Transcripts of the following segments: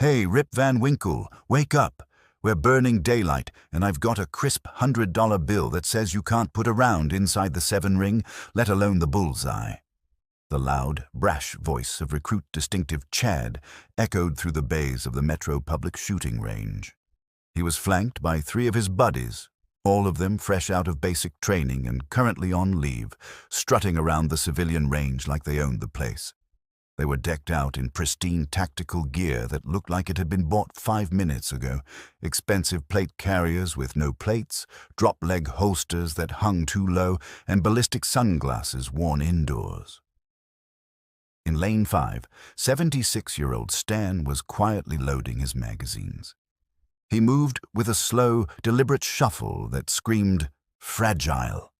Hey, Rip Van Winkle, wake up. We're burning daylight, and I've got a crisp $100 bill that says you can't put a round inside the 7-ring, let alone the Bullseye. The loud, brash voice of recruit distinctive Chad echoed through the bays of the Metro Public Shooting Range. He was flanked by 3 of his buddies, all of them fresh out of basic training and currently on leave, strutting around the civilian range like they owned the place. They were decked out in pristine tactical gear that looked like it had been bought 5 minutes ago, expensive plate carriers with no plates, drop-leg holsters that hung too low, and ballistic sunglasses worn indoors. In Lane 5, 76-year-old Stan was quietly loading his magazines. He moved with a slow, deliberate shuffle that screamed, fragile.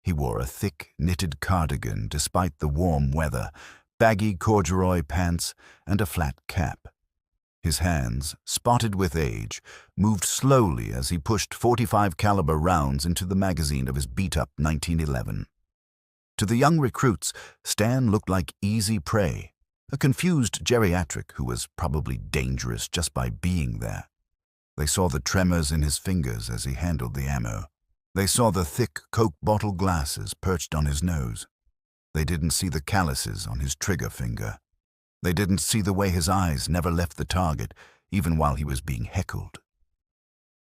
He wore a thick, knitted cardigan despite the warm weather, baggy corduroy pants, and a flat cap. His hands, spotted with age, moved slowly as he pushed .45 caliber rounds into the magazine of his beat-up 1911. To the young recruits, Stan looked like easy prey, a confused geriatric who was probably dangerous just by being there. They saw the tremors in his fingers as he handled the ammo. They saw the thick Coke bottle glasses perched on his nose. They didn't see the calluses on his trigger finger. They didn't see the way his eyes never left the target, even while he was being heckled.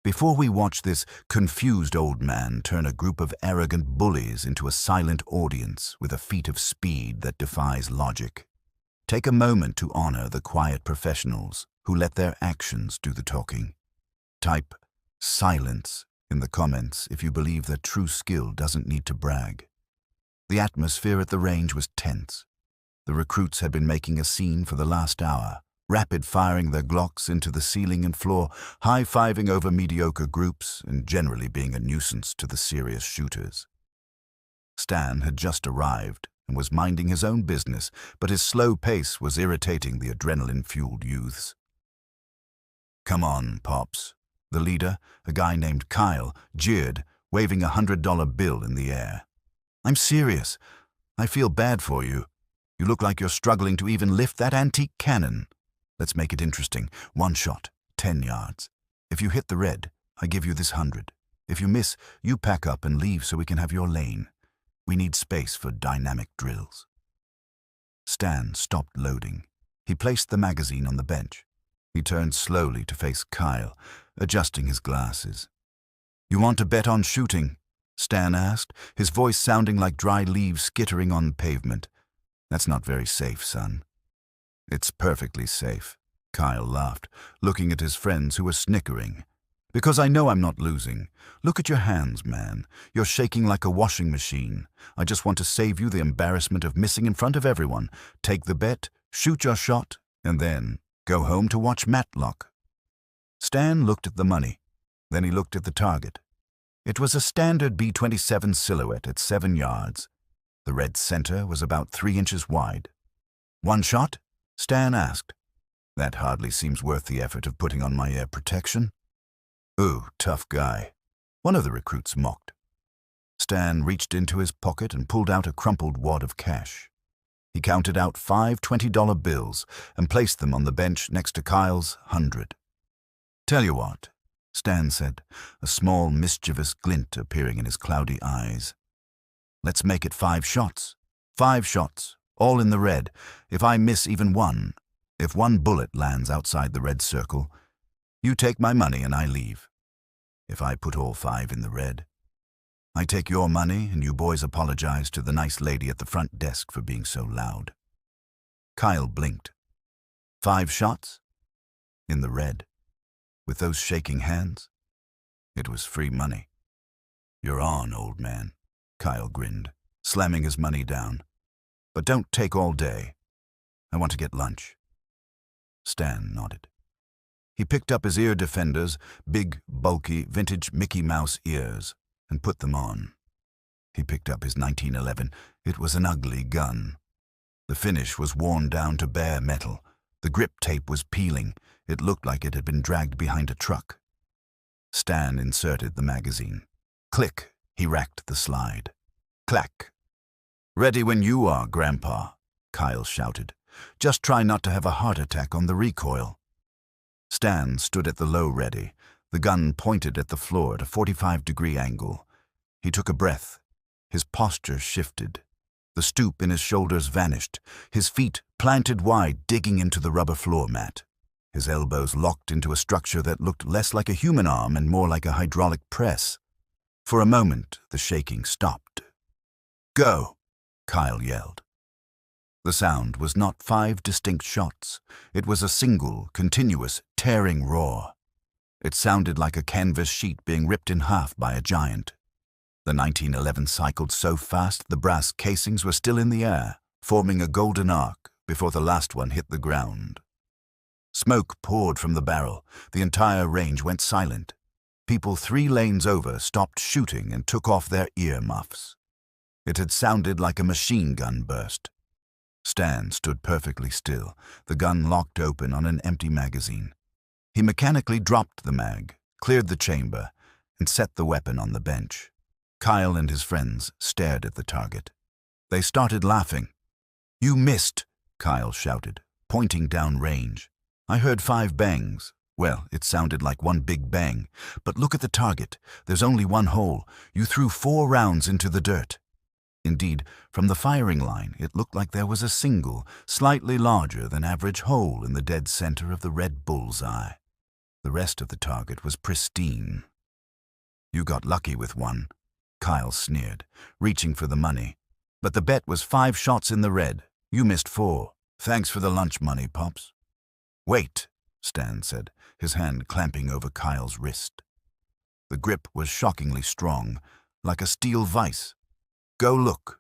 Before we watch this confused old man turn a group of arrogant bullies into a silent audience with a feat of speed that defies logic, take a moment to honor the quiet professionals who let their actions do the talking. Type silence in the comments if you believe that true skill doesn't need to brag. The atmosphere at the range was tense. The recruits had been making a scene for the last hour, rapid-firing their Glocks into the ceiling and floor, high-fiving over mediocre groups, and generally being a nuisance to the serious shooters. Stan had just arrived and was minding his own business, but his slow pace was irritating the adrenaline-fueled youths. "Come on, Pops." The leader, a guy named Kyle, jeered, waving a $100 bill in the air. "I'm serious. I feel bad for you. You look like you're struggling to even lift that antique cannon. Let's make it interesting. 1 shot, 10 yards. If you hit the red, I give you this 100. If you miss, you pack up and leave so we can have your lane. We need space for dynamic drills." Stan stopped loading. He placed the magazine on the bench. He turned slowly to face Kyle, adjusting his glasses. "You want to bet on shooting?" Stan asked, his voice sounding like dry leaves skittering on pavement. "That's not very safe, son." "It's perfectly safe," Kyle laughed, looking at his friends who were snickering. "Because I know I'm not losing. Look at your hands, man. You're shaking like a washing machine. I just want to save you the embarrassment of missing in front of everyone. Take the bet, shoot your shot, and then go home to watch Matlock." Stan looked at the money. Then he looked at the target. It was a standard B-27 silhouette at 7 yards. The red center was about 3 inches wide. "1 shot?" Stan asked. "That hardly seems worth the effort of putting on my air protection." "Ooh, tough guy," one of the recruits mocked. Stan reached into his pocket and pulled out a crumpled wad of cash. He counted out 5 $20 bills and placed them on the bench next to Kyle's 100. "Tell you what," Stan said, a small, mischievous glint appearing in his cloudy eyes. "Let's make it 5 shots. 5 shots, all in the red. If I miss even one, if 1 bullet lands outside the red circle, you take my money and I leave. If I put all 5 in the red, I take your money and you boys apologize to the nice lady at the front desk for being so loud." Kyle blinked. 5 shots? In the red? With those shaking hands? It was free money. "You're on, old man," Kyle grinned, slamming his money down. "But don't take all day. I want to get lunch." Stan nodded. He picked up his ear defenders, big, bulky, vintage Mickey Mouse ears, and put them on. He picked up his 1911. It was an ugly gun. The finish was worn down to bare metal. The grip tape was peeling. It looked like it had been dragged behind a truck. Stan inserted the magazine. Click, he racked the slide. Clack. "Ready when you are, Grandpa," Kyle shouted. "Just try not to have a heart attack on the recoil." Stan stood at the low ready, the gun pointed at the floor at a 45-degree angle. He took a breath. His posture shifted. The stoop in his shoulders vanished, his feet planted wide, digging into the rubber floor mat. His elbows locked into a structure that looked less like a human arm and more like a hydraulic press. For a moment, the shaking stopped. "Go!" Kyle yelled. The sound was not 5 distinct shots. It was a single, continuous, tearing roar. It sounded like a canvas sheet being ripped in half by a giant. The 1911 cycled so fast the brass casings were still in the air, forming a golden arc before the last one hit the ground. Smoke poured from the barrel. The entire range went silent. People 3 lanes over stopped shooting and took off their earmuffs. It had sounded like a machine gun burst. Stan stood perfectly still, the gun locked open on an empty magazine. He mechanically dropped the mag, cleared the chamber, and set the weapon on the bench. Kyle and his friends stared at the target. They started laughing. "You missed," Kyle shouted, pointing down range. "I heard 5 bangs. Well, it sounded like one big bang. But look at the target. There's only one hole. You threw 4 rounds into the dirt." Indeed, from the firing line, it looked like there was a single, slightly larger than average hole in the dead center of the red bullseye. The rest of the target was pristine. "You got lucky with one," Kyle sneered, reaching for the money. "But the bet was 5 shots in the red. You missed 4. Thanks for the lunch money, Pops." "Wait," Stan said, his hand clamping over Kyle's wrist. The grip was shockingly strong, like a steel vise. "Go look."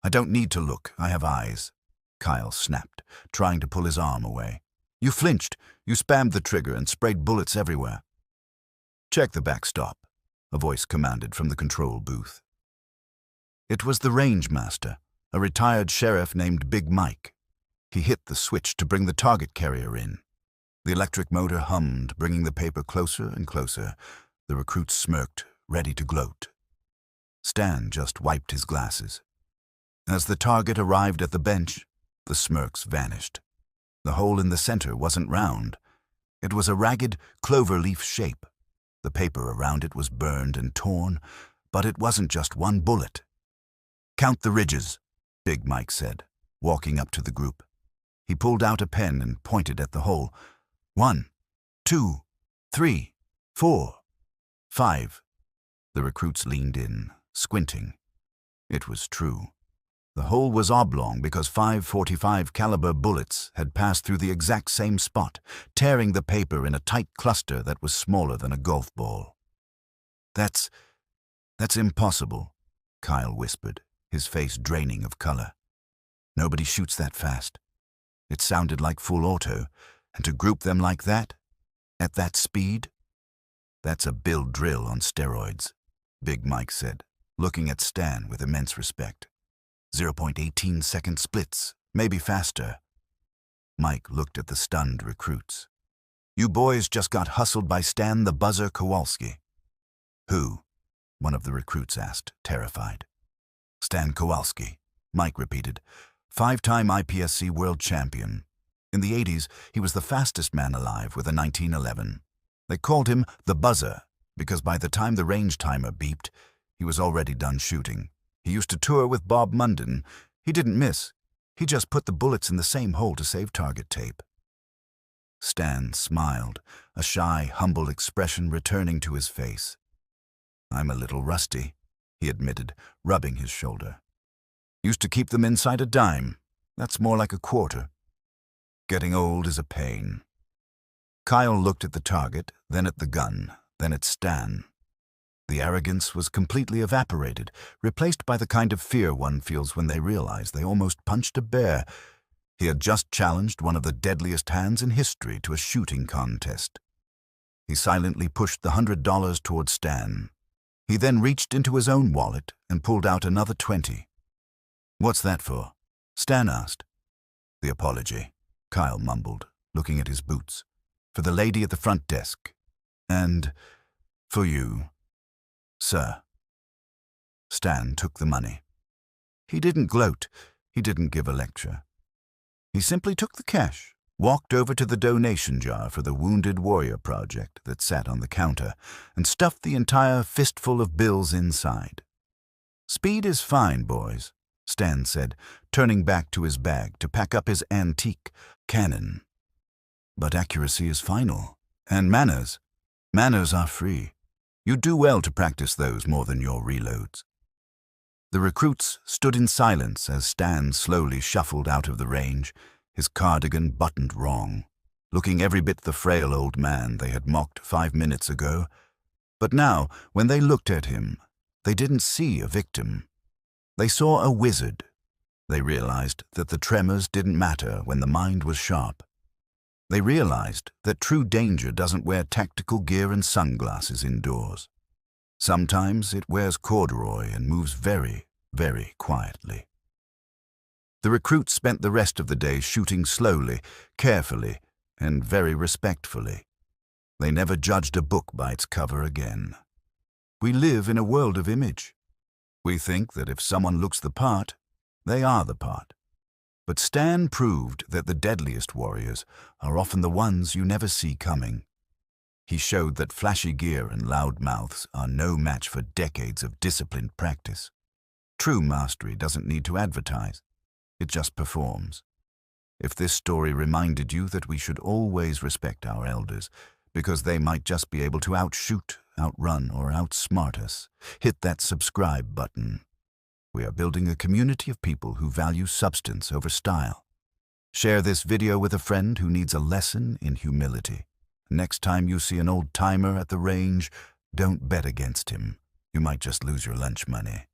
"I don't need to look. I have eyes," Kyle snapped, trying to pull his arm away. "You flinched. You spammed the trigger and sprayed bullets everywhere." "Check the backstop," a voice commanded from the control booth. It was the range master, a retired sheriff named Big Mike. He hit the switch to bring the target carrier in. The electric motor hummed, bringing the paper closer and closer. The recruits smirked, ready to gloat. Stan just wiped his glasses. As the target arrived at the bench, the smirks vanished. The hole in the center wasn't round. It was a ragged, clover-leaf shape. The paper around it was burned and torn, but it wasn't just one bullet. "Count the ridges," Big Mike said, walking up to the group. He pulled out a pen and pointed at the hole. 1, 2, 3, 4, 5. The recruits leaned in, squinting. It was true. The hole was oblong because 5 .45 caliber bullets had passed through the exact same spot, tearing the paper in a tight cluster that was smaller than a golf ball. That's impossible," Kyle whispered, his face draining of color. "Nobody shoots that fast." It sounded like full auto, and to group them like that, at that speed? "That's a build drill on steroids," Big Mike said, looking at Stan with immense respect. 0.18-second splits, maybe faster. Mike looked at the stunned recruits. "You boys just got hustled by Stan the Buzzer Kowalski." "Who?" one of the recruits asked, terrified. "Stan Kowalski," Mike repeated. 5-time IPSC world champion. In the 80s, he was the fastest man alive with a 1911. They called him the Buzzer because by the time the range timer beeped, he was already done shooting. He used to tour with Bob Munden. He didn't miss. He just put the bullets in the same hole to save target tape. Stan smiled, a shy, humble expression returning to his face. "I'm a little rusty," he admitted, rubbing his shoulder. "Used to keep them inside a dime. That's more like a quarter. Getting old is a pain." Kyle looked at the target, then at the gun, then at Stan. The arrogance was completely evaporated, replaced by the kind of fear one feels when they realize they almost punched a bear. He had just challenged one of the deadliest hands in history to a shooting contest. He silently pushed the $100 toward Stan. He then reached into his own wallet and pulled out another 20. "What's that for?" Stan asked. "The apology," Kyle mumbled, looking at his boots. "For the lady at the front desk. And for you, sir." Stan took the money. He didn't gloat. He didn't give a lecture. He simply took the cash, walked over to the donation jar for the Wounded Warrior Project that sat on the counter, and stuffed the entire fistful of bills inside. "Speed is fine, boys," Stan said, turning back to his bag to pack up his antique cannon. "But accuracy is final, and manners are free. You do well to practice those more than your reloads." The recruits stood in silence as Stan slowly shuffled out of the range, his cardigan buttoned wrong, looking every bit the frail old man they had mocked 5 minutes ago. But now, when they looked at him, they didn't see a victim. They saw a wizard. They realized that the tremors didn't matter when the mind was sharp. They realized that true danger doesn't wear tactical gear and sunglasses indoors. Sometimes it wears corduroy and moves very, very quietly. The recruits spent the rest of the day shooting slowly, carefully, and very respectfully. They never judged a book by its cover again. We live in a world of image. We think that if someone looks the part, they are the part. But Stan proved that the deadliest warriors are often the ones you never see coming. He showed that flashy gear and loud mouths are no match for decades of disciplined practice. True mastery doesn't need to advertise. It just performs. If this story reminded you that we should always respect our elders, because they might just be able to outshoot, outrun, or outsmart us, hit that subscribe button. We are building a community of people who value substance over style. Share this video with a friend who needs a lesson in humility. Next time you see an old-timer at the range, don't bet against him. You might just lose your lunch money.